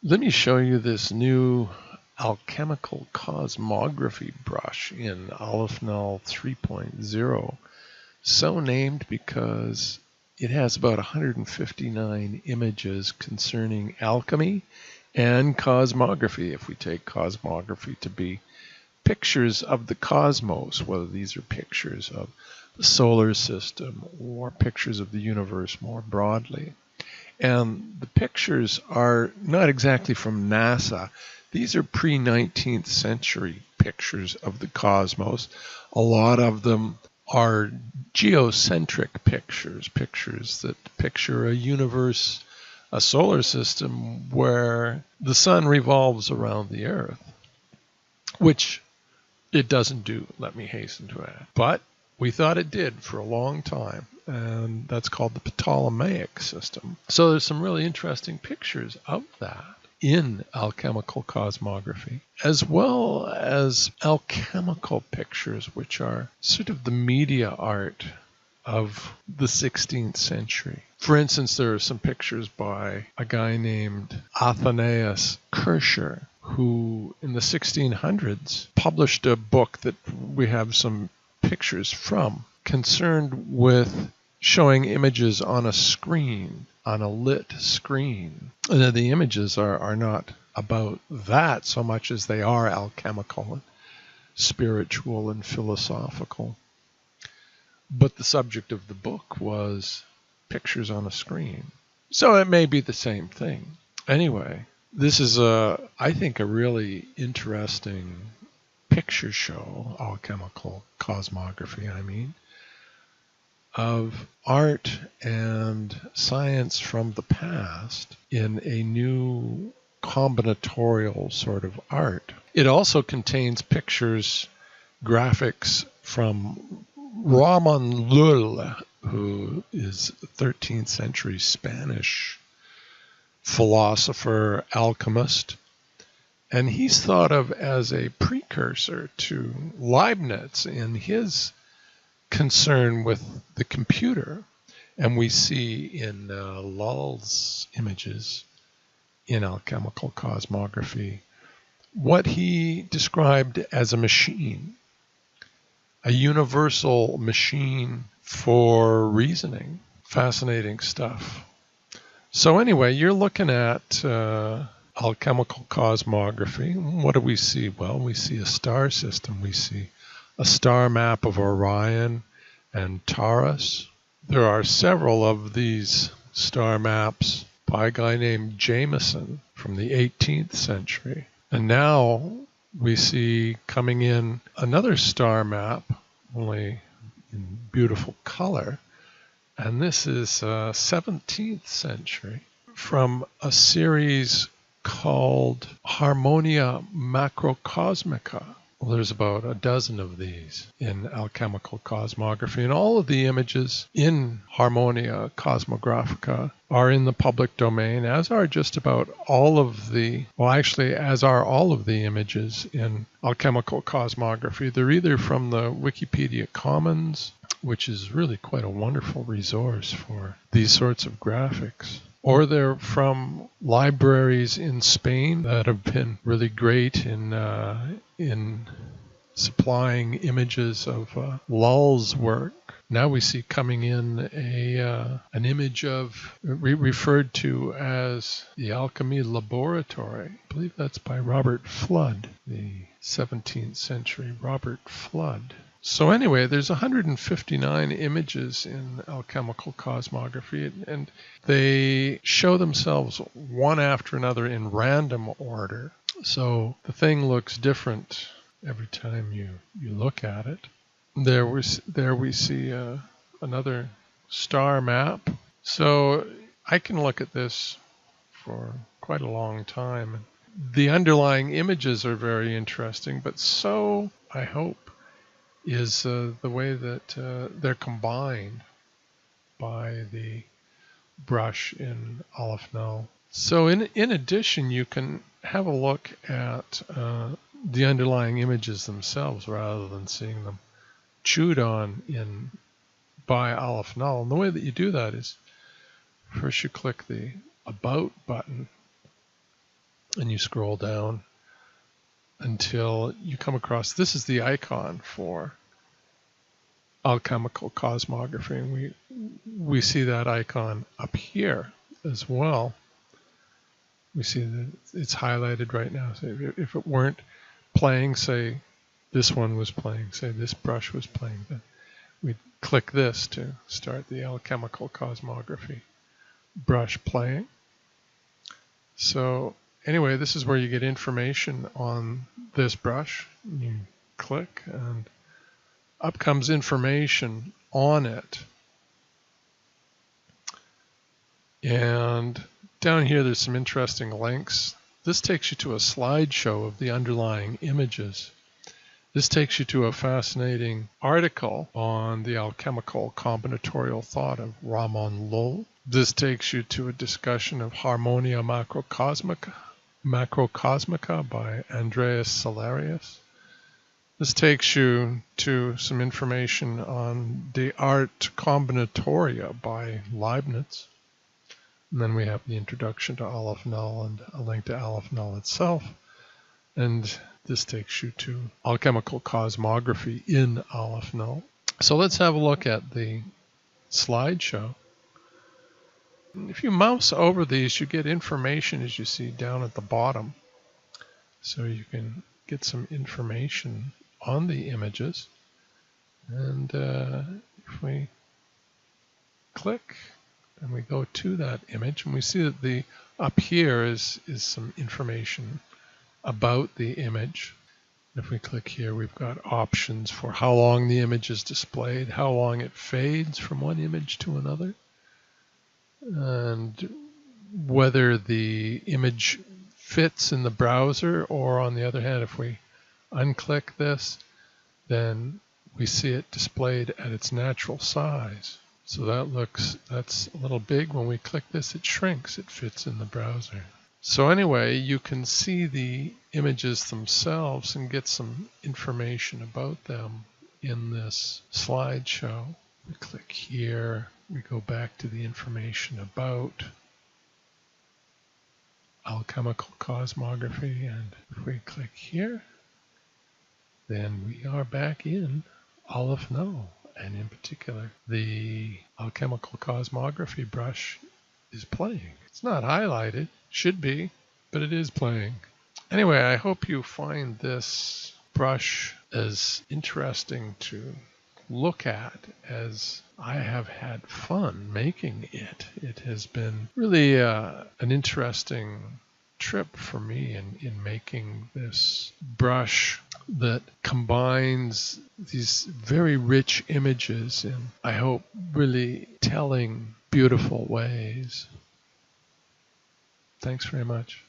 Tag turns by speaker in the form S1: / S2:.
S1: Let me show you this new Alchemical Cosmography brush in Aleph Null 3.0. So named because it has about 159 images concerning alchemy and cosmography, if we take cosmography to be pictures of the cosmos, whether these are pictures of the solar system or pictures of the universe more broadly. And the pictures are not exactly from NASA. These are pre-19th century pictures of the cosmos. A lot of them are geocentric pictures, pictures that picture a universe, a solar system where the sun revolves around the Earth, which it doesn't do, let me hasten to add. But we thought it did for a long time, and that's called the Ptolemaic system. So there's some really interesting pictures of that in alchemical cosmography, as well as alchemical pictures, which are sort of the media art of the 16th century. For instance, there are some pictures by a guy named Athenaeus Kircher, who in the 1600s published a book that we have some pictures from, concerned with showing images on a screen, on a lit screen. And the images are not about that so much as they are alchemical and spiritual and philosophical. But the subject of the book was pictures on a screen. So it may be the same thing. Anyway, this is, I think, a really interesting picture show, alchemical cosmography, of art and science from the past in a new combinatorial sort of art. It also contains pictures, graphics from Ramon Lull, who is a 13th century Spanish philosopher, alchemist, and he's thought of as a precursor to Leibniz in his concern with the computer. And we see in Lull's images in alchemical cosmography what he described as a machine, a universal machine for reasoning. Fascinating stuff. So anyway, you're looking at alchemical cosmography. What do we see? Well, we see a star system. We see a star map of Orion and Taurus. There are several of these star maps by a guy named Jameson from the 18th century. And now we see coming in another star map, only in beautiful color. And this is 17th century from a series called Harmonia Macrocosmica. Well, there's about a dozen of these in alchemical cosmography, and all of the images in Harmonia Cosmographica are in the public domain, as are just about all of the, well, actually, as are all of the images in alchemical cosmography. They're either from the Wikipedia Commons, which is really quite a wonderful resource for these sorts of graphics, or they're from libraries in Spain that have been really great in supplying images of Lull's work. Now we see coming in an image of referred to as the Alchemy Laboratory. I believe that's by Robert Flood, the 17th century Robert Flood. So anyway, there's 159 images in alchemical cosmography, and they show themselves one after another in random order. So the thing looks different every time you look at it. There we see another star map. So I can look at this for quite a long time. The underlying images are very interesting, but so, I hope, is the way that they're combined by the brush in Aleph Null. So in addition, you can have a look at the underlying images themselves rather than seeing them chewed on by Aleph Null. And the way that you do that is first you click the About button, and you scroll down until you come across, this is the icon for Alchemical Cosmography, and we see that icon up here as well. We see that it's highlighted right now. So if it weren't playing, say this one was playing, say this brush was playing, then we'd click this to start the Alchemical Cosmography brush playing. So anyway, this is where you get information on this brush. You click and up comes information on it. And down here there's some interesting links. This takes you to a slideshow of the underlying images. This takes you to a fascinating article on the alchemical combinatorial thought of Ramon Lull. This takes you to a discussion of Harmonia Macrocosmica by Andreas Salarius. This takes you to some information on De Arte Combinatoria by Leibniz. And then we have the introduction to Aleph Null and a link to Aleph Null itself. And this takes you to alchemical cosmography in Aleph Null. So let's have a look at the slideshow. If you mouse over these, you get information, as you see down at the bottom. So you can get some information on the images. And if we click and we go to that image, and we see that the up here is some information about the image. If we click here, we've got options for how long the image is displayed, how long it fades from one image to another, and whether the image fits in the browser, or on the other hand, if we unclick this, then we see it displayed at its natural size. So that's a little big. When we click this, it shrinks, it fits in the browser. So anyway, you can see the images themselves and get some information about them in this slideshow. We click here, we go back to the information about alchemical cosmography, and if we click here, then we are back in Aleph Null, and in particular, the alchemical cosmography brush is playing. It's not highlighted, should be, but it is playing. Anyway, I hope you find this brush as interesting to look at as I have had fun making it. It has been really an interesting trip for me in making this brush that combines these very rich images in, I hope, really telling, beautiful ways. Thanks very much.